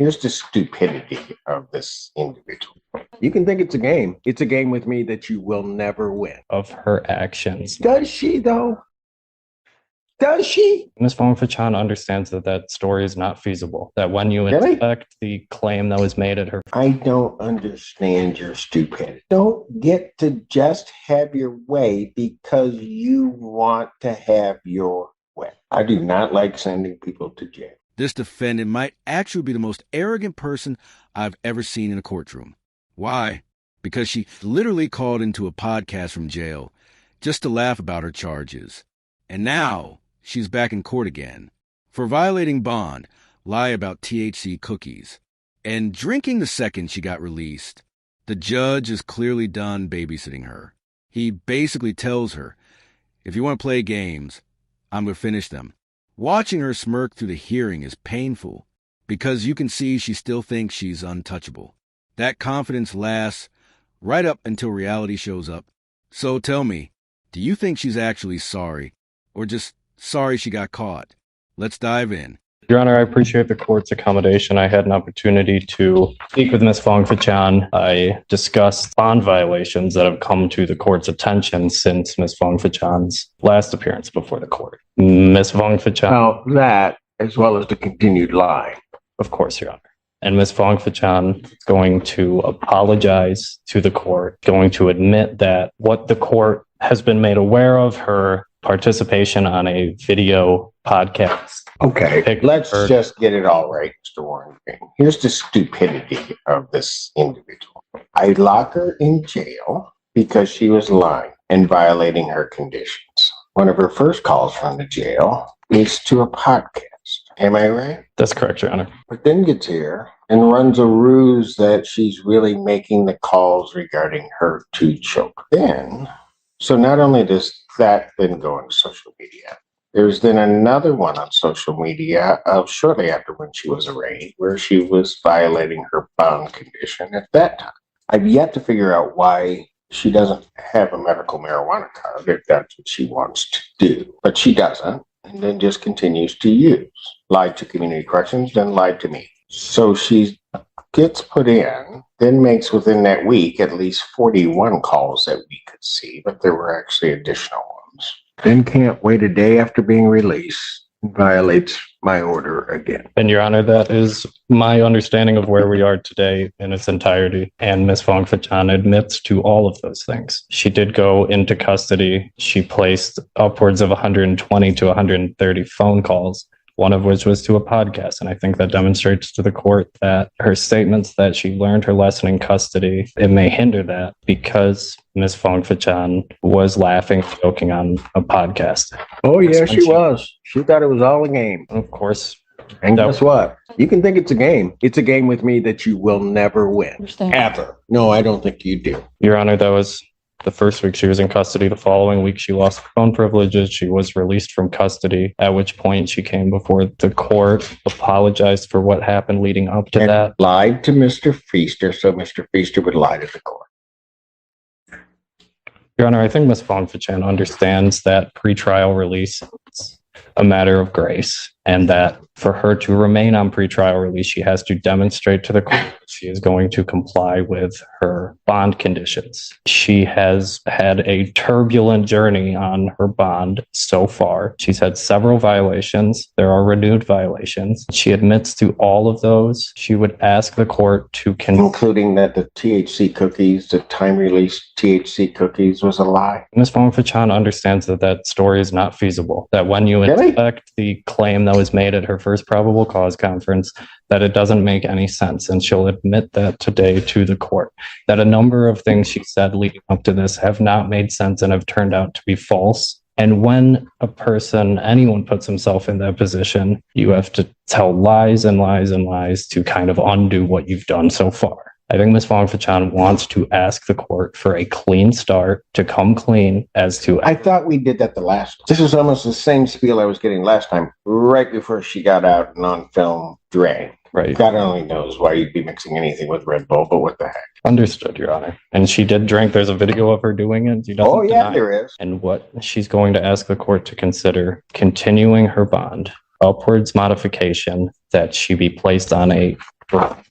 Here's the stupidity of this individual. You can think it's a game. It's a game with me that you will never win. Of her actions. Does she, though? Does she? Ms. Fong-Fachan understands that that story is not feasible. That when you inspect the claim that was made at her... I don't understand your stupidity. Don't get to just have your way because you want to have your way. I do not like sending people to jail. This defendant might actually be the most arrogant person I've ever seen in a courtroom. Why? Because she literally called into a podcast from jail just to laugh about her charges. And now she's back in court again for violating bond, lie about THC cookies, and drinking the second she got released. The judge is clearly done babysitting her. He basically tells her, if you want to play games, I'm going to finish them. Watching her smirk through the hearing is painful because you can see she still thinks she's untouchable. That confidence lasts right up until reality shows up. So tell me, do you think she's actually sorry or just sorry she got caught? Let's dive in. Your Honor, I appreciate the court's accommodation. I had an opportunity to speak with Ms. Fong-Fachan. I discussed bond violations that have come to the court's attention since Ms. Fong-Fachan's last appearance before the court. Ms. Fong-Fachan... Well, that, as well as the continued lie. Of course, Your Honor. And Ms. Fong-Fachan is going to apologize to the court, going to admit that what the court has been made aware of, her participation on a video podcast. Okay, let's just get it all right, Mr. Warren. Here's the stupidity of this individual. I lock her in jail because she was lying and violating her conditions. One of her first calls from the jail is to a podcast. Am I right? That's correct, Your Honor. But then gets here and runs a ruse that she's really making the calls regarding her to choke. So not only does that then go on social media, there's then another one on social media shortly after when she was arraigned, where she was violating her bond condition at that time. I've yet to figure out why she doesn't have a medical marijuana card if that's what she wants to do. But she doesn't, and then just continues to use. Lied to community corrections, then lied to me. So she gets put in, then makes within that week at least 41 calls that we could see, but there were actually additional ones. Then can't wait a day after being released and violates my order again. And Your Honor, that is my understanding of where we are today in its entirety. And Ms. Fong-Fachan admits to all of those things. She did go into custody. She placed upwards of 120 to 130 phone calls, one of which was to a podcast. And I think that demonstrates to the court that her statements that she learned her lesson in custody, it may hinder that because Ms. Fong-Fachan was laughing, joking on a podcast. Oh, yeah, she was. She thought it was all a game. Of course. And guess what? You can think it's a game. It's a game with me that you will never win. Ever. No, I don't think you do. Your Honor, that was the first week she was in custody. The following week, she lost phone privileges. She was released from custody, at which point she came before the court, apologized for what happened leading up to that. Lied to Mr. Feaster, so Mr. Feaster would lie to the court. Your Honor, I think Ms. Fong-Fachan understands that pretrial release is a matter of grace, and that for her to remain on pretrial release, she has to demonstrate to the court that she is going to comply with her bond conditions. She has had a turbulent journey on her bond so far. She's had several violations. There are renewed violations. She admits to all of those. She would ask the court to... Including that the THC cookies, the time-released THC cookies was a lie? Ms. Fong-Fachan understands that that story is not feasible. That when you inspect the claim that was made at her first probable cause conference, that it doesn't make any sense. And she'll admit that today to the court, that a number of things she said leading up to this have not made sense and have turned out to be false. And when a person, anyone puts himself in that position, you have to tell lies and lies and lies to kind of undo what you've done so far. I think Ms. Fong-Fachan wants to ask the court for a clean start, to come clean as to... I thought we did that the last time. This is almost the same spiel I was getting last time, right before she got out and on film drank. Right. God only knows why you'd be mixing anything with Red Bull, but what the heck. Understood, Your Honor. And she did drink. There's a video of her doing it. Oh, yeah, there is. And what she's going to ask the court to consider, continuing her bond, upwards modification, that she be placed on a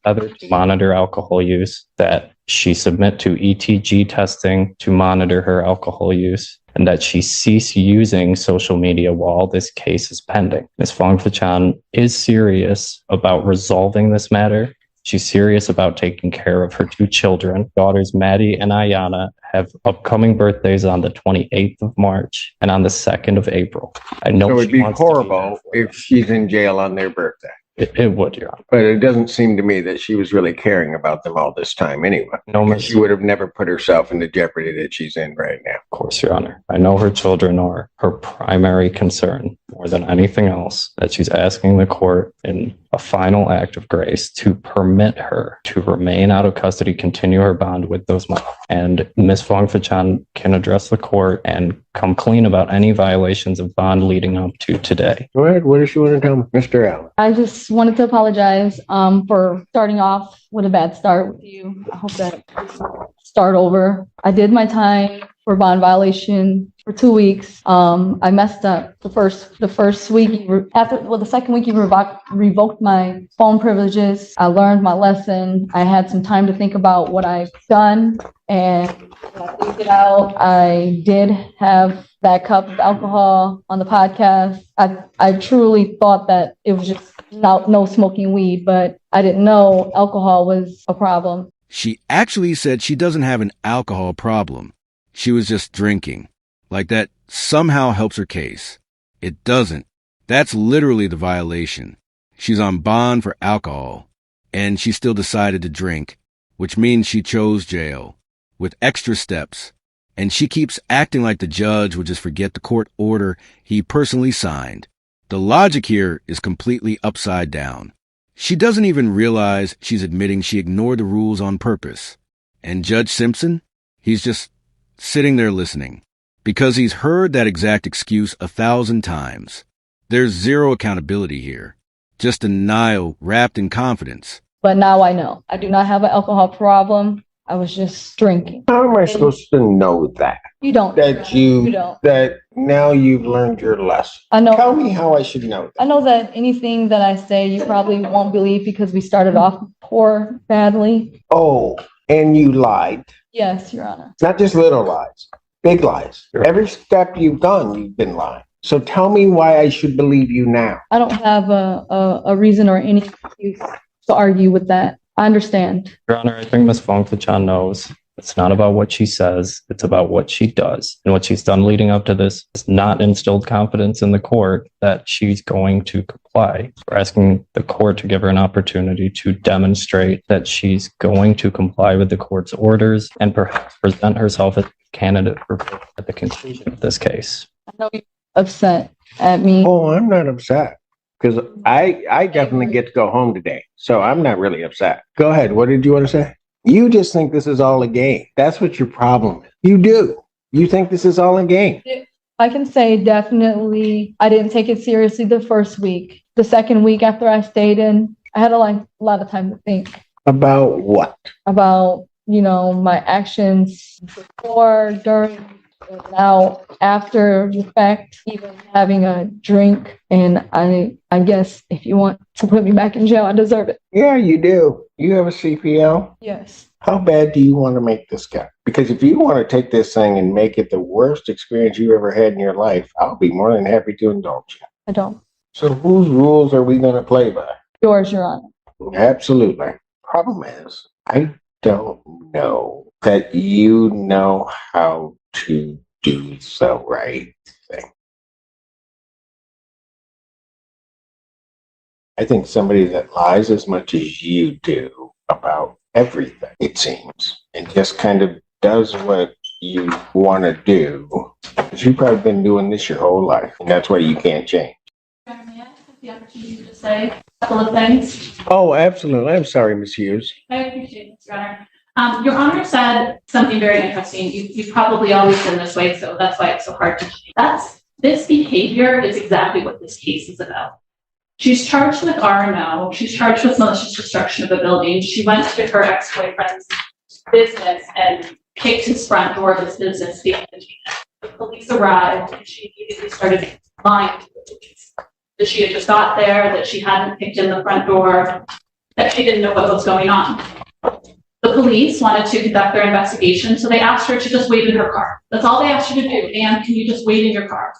other to monitor alcohol use, that she submit to ETG testing to monitor her alcohol use, and that she cease using social media while this case is pending. Ms. Fong-Fachan is serious about resolving this matter. She's serious about taking care of her two children. Daughters Maddie and Ayana have upcoming birthdays on the 28th of March and on the 2nd of April. I know So it'd she be wants to be there horrible for them. if she's in jail on their birthday. It would, Your Honor. But it doesn't seem to me that she was really caring about them all this time anyway. No, Miss- She would have never put herself in the jeopardy that she's in right now. Of course, Your Honor. I know her children are her primary concern more than anything else, that she's asking the court in a final act of grace to permit her to remain out of custody, continue her bond with those minors. And Ms. Fong-Fachan can address the court and come clean about any violations of bond leading up to today. Go ahead. What does she want to tell me? Mr. Allen. I just wanted to apologize for starting off with a bad start with you. I hope that start over. I did my time for bond violation for 2 weeks. I messed up the first week. The second week you revoked my phone privileges. I learned my lesson. I had some time to think about what I've done, and when I figured it out, I did have that cup of alcohol on the podcast. I truly thought that it was just no smoking weed, but I didn't know alcohol was a problem. She actually said she doesn't have an alcohol problem. She was just drinking. Like that somehow helps her case. It doesn't. That's literally the violation. She's on bond for alcohol, and she still decided to drink, which means she chose jail, with extra steps. And she keeps acting like the judge would just forget the court order he personally signed. The logic here is completely upside down. She doesn't even realize she's admitting she ignored the rules on purpose. And Judge Simpson, he's just sitting there listening, because he's heard that exact excuse 1,000 times. There's zero accountability here, just denial wrapped in confidence. But now I know. I do not have an alcohol problem. I was just drinking. How am I supposed to know that? You don't. You don't. That now you've learned your lesson. I know. Tell me how I should know that. I know that anything that I say, you probably won't believe because we started off badly. Oh, and you lied. Yes, Your Honor. Not just little lies, big lies. Sure. Every step you've done, you've been lying. So tell me why I should believe you now. I don't have a reason or any excuse to argue with that. I understand. Your Honor, I think Ms. Fong-Fachan knows it's not about what she says, it's about what she does. And what she's done leading up to this has not instilled confidence in the court that she's going to comply. We're asking the court to give her an opportunity to demonstrate that she's going to comply with the court's orders and perhaps present herself as a candidate for at the conclusion of this case. I know you're upset at me. Oh, I'm not upset. Because I definitely get to go home today. So I'm not really upset. Go ahead. What did you want to say? You just think this is all a game. That's what your problem is. You do. You think this is all a game. I can say definitely I didn't take it seriously the first week. The second week after I stayed in, I had a lot of time to think. About what? About, my actions before, during, now after the fact, even having a drink. And I guess if you want to put me back in jail, I deserve it. Yeah, you do. You have a CPL? Yes. How bad do you want to make this guy? Because if you want to take this thing and make it the worst experience you ever had in your life, I'll be more than happy to indulge you. I don't. So whose rules are we going to play by? Yours, Your Honor. Absolutely. Problem is, I don't know that you know how to do the right thing. I think somebody that lies as much as you do about everything, it seems, and just kind of does what you want to do, because you've probably been doing this your whole life, and that's why you can't change. May I have the opportunity to say a couple of things? Oh, absolutely. I'm sorry, Ms. Hughes. I appreciate it, Your Honor. Your Honor said something very interesting. You've probably always been this way, so that's why it's so hard to change. This behavior is exactly what this case is about. She's charged with R&O. She's charged with malicious destruction of a building. She went to her ex-boyfriend's business and kicked his front door of his business. The police arrived and she immediately started lying to the police. That she had just got there, that she hadn't kicked in the front door. that she didn't know what was going on. The police wanted to conduct their investigation, so they asked her to just wait in her car. That's all they asked her to do. And can you just wait in your car?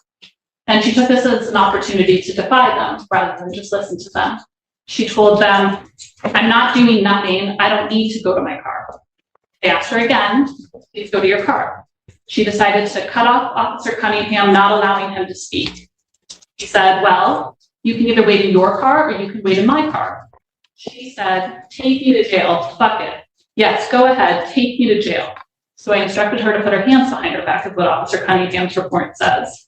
And she took this as an opportunity to defy them rather than just listen to them. She told them, I'm not doing nothing. I don't need to go to my car. They asked her again, please go to your car. She decided to cut off Officer Cunningham, not allowing him to speak. He said, well, you can either wait in your car or you can wait in my car. She said, take me to jail, fuck it. Yes, go ahead, take me to jail. So I instructed her to put her hands behind her back, is what Officer Cunningham's report says.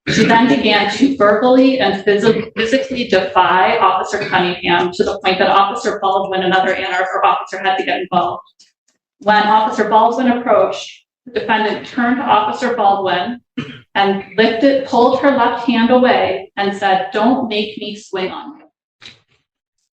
She then began to verbally and physically defy Officer Cunningham to the point that Officer Baldwin, another Ann Arbor officer, had to get involved. When Officer Baldwin approached, the defendant turned to Officer Baldwin and pulled her left hand away and said, don't make me swing on you,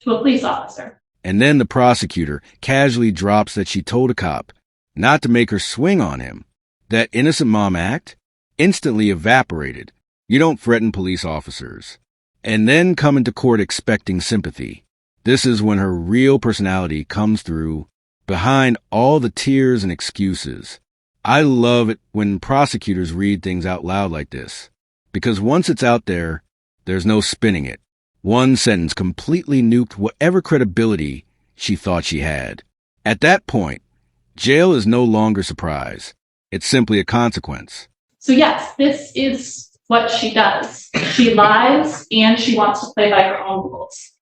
to a police officer. And then the prosecutor casually drops that she told a cop not to make her swing on him. That innocent mom act instantly evaporated. You don't threaten police officers. And then come into court expecting sympathy. This is when her real personality comes through behind all the tears and excuses. I love it when prosecutors read things out loud like this, because once it's out there, there's no spinning it. One sentence completely nuked whatever credibility she thought she had. At that point, jail is no longer surprise. It's simply a consequence. So yes, this is what she does. She lies and she wants to play by her own rules.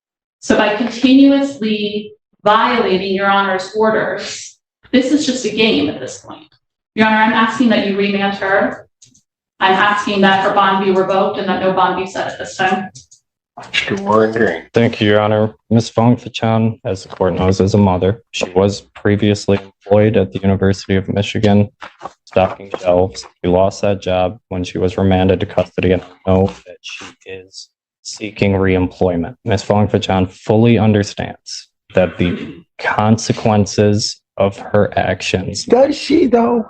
So by continuously violating Your Honor's orders, this is just a game at this point. Your Honor, I'm asking that you remand her. I'm asking that her bond be revoked and that no bond be set at this time. Thank you, Your Honor. Ms. Fong-Fachan, as the court knows, is a mother. She was previously employed at the University of Michigan, stocking shelves. She lost that job when she was remanded to custody, and I know that she is seeking reemployment. Ms. Fong-Fachan fully understands that the consequences of her actions. Does she, though?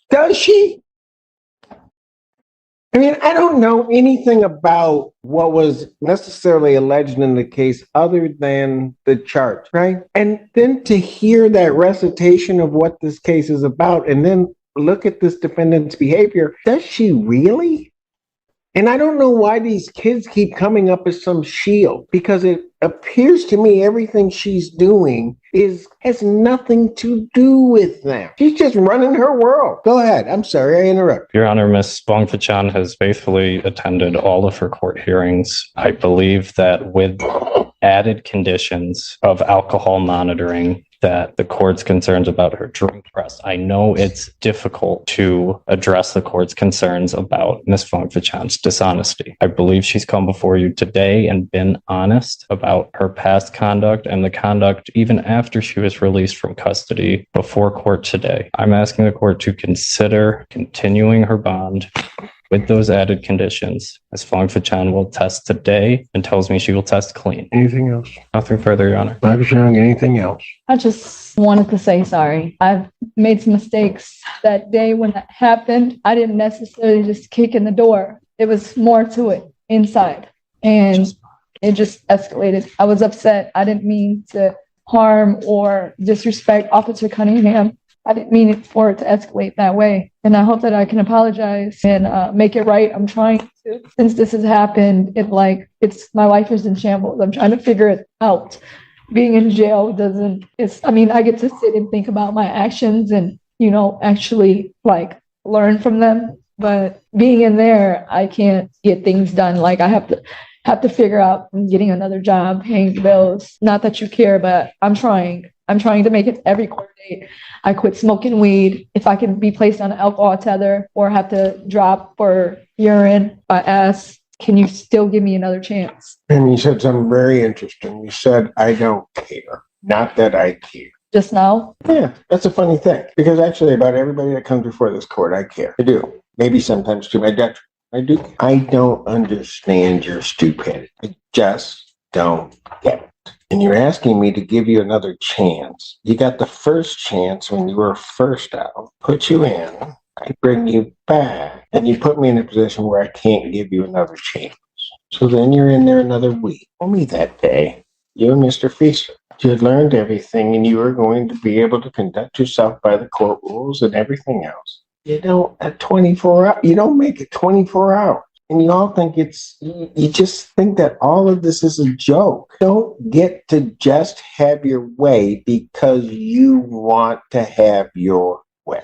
Does she? I mean, I don't know anything about what was necessarily alleged in the case other than the charge, right? And then to hear that recitation of what this case is about and then look at this defendant's behavior, does she really? And I don't know why these kids keep coming up as some shield, because it appears to me everything she's doing has nothing to do with them. She's just running her world. Go ahead. I'm sorry, I interrupted. Your Honor, Ms. Fong-Fachan has faithfully attended all of her court hearings. I believe that with added conditions of alcohol monitoring, that the court's concerns about her drink press. I know it's difficult to address the court's concerns about Ms. Fong-Fachan's dishonesty. I believe she's come before you today and been honest about her past conduct and the conduct even after she was released from custody before court today. I'm asking the court to consider continuing her bond with those added conditions. Ms. Fong-Fachan will test today and tells me she will test clean. Anything else? Nothing further, Your Honor. Fong-Fachan, anything else? I just wanted to say sorry. I've made some mistakes that day when that happened. I didn't necessarily just kick in the door. It was more to it inside. And it just escalated. I was upset. I didn't mean to harm or disrespect Officer Cunningham. I didn't mean it for it to escalate that way. And I hope that I can apologize and make it right. I'm trying to. Since this has happened, my life is in shambles. I'm trying to figure it out. Being in jail I get to sit and think about my actions and, actually learn from them. But being in there, I can't get things done. I have to figure out getting another job, paying the bills. Not that you care, but I'm trying. I'm trying to make it every court date. I quit smoking weed. If I can be placed on an alcohol tether or have to drop for urine, I ask, can you still give me another chance? And you said something very interesting. You said, I don't care. Not that I care. Just now? Yeah, that's a funny thing. Because actually about everybody that comes before this court, I care. I do. Maybe sometimes to my detriment. I do. I don't understand your stupidity. I just don't get it. And you're asking me to give you another chance. You got the first chance when you were first out. Put you in. I bring you back. And you put me in a position where I can't give you another chance. So then you're in there another week. Tell me that day. You and Mr. Feaster. You had learned everything and you were going to be able to conduct yourself by the court rules and everything else. You don't at 24 hours, you don't make it 24 hours. And you all think you just think that all of this is a joke. Don't get to just have your way because you want to have your way.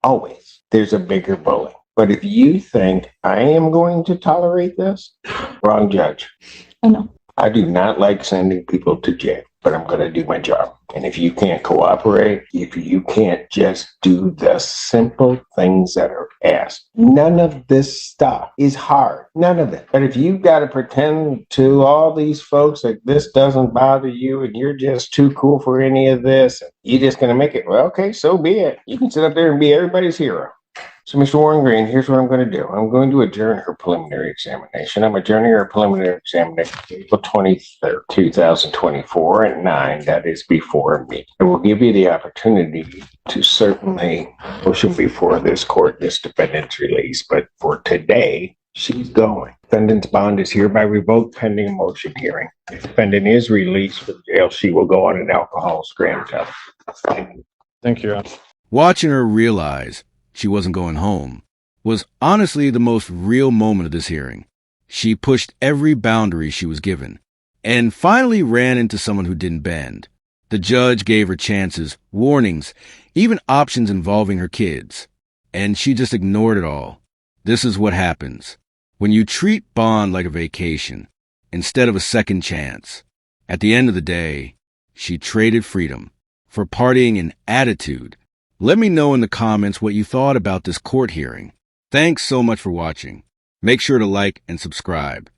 Always. There's a bigger bully. But if you think I am going to tolerate this, wrong judge. I know. I do not like sending people to jail, but I'm going to do my job. And if you can't cooperate, if you can't just do the simple things that are asked, none of this stuff is hard. None of it. But if you've got to pretend to all these folks that this doesn't bother you and you're just too cool for any of this, and you're just going to make it, well, okay, so be it. You can sit up there and be everybody's hero. So, Mr. Warren Green, here's what I'm going to do. I'm going to adjourn her preliminary examination. I'm adjourning her preliminary examination April 23rd, 2024 at 9. That is before me. I will give you the opportunity to certainly motion before this court this defendant's release. But for today, she's going. Defendant's bond is hereby revoked pending a motion hearing. If defendant is released from jail, she will go on an alcohol scram test. Thank you. Thank you. Watching her realize she wasn't going home was honestly the most real moment of this hearing. She pushed every boundary she was given and finally ran into someone who didn't bend. The judge gave her chances, warnings, even options involving her kids, and she just ignored it all. This is what happens when you treat bond like a vacation instead of a second chance. At the end of the day, she traded freedom for partying and attitude. Let me know in the comments what you thought about this court hearing. Thanks so much for watching. Make sure to like and subscribe.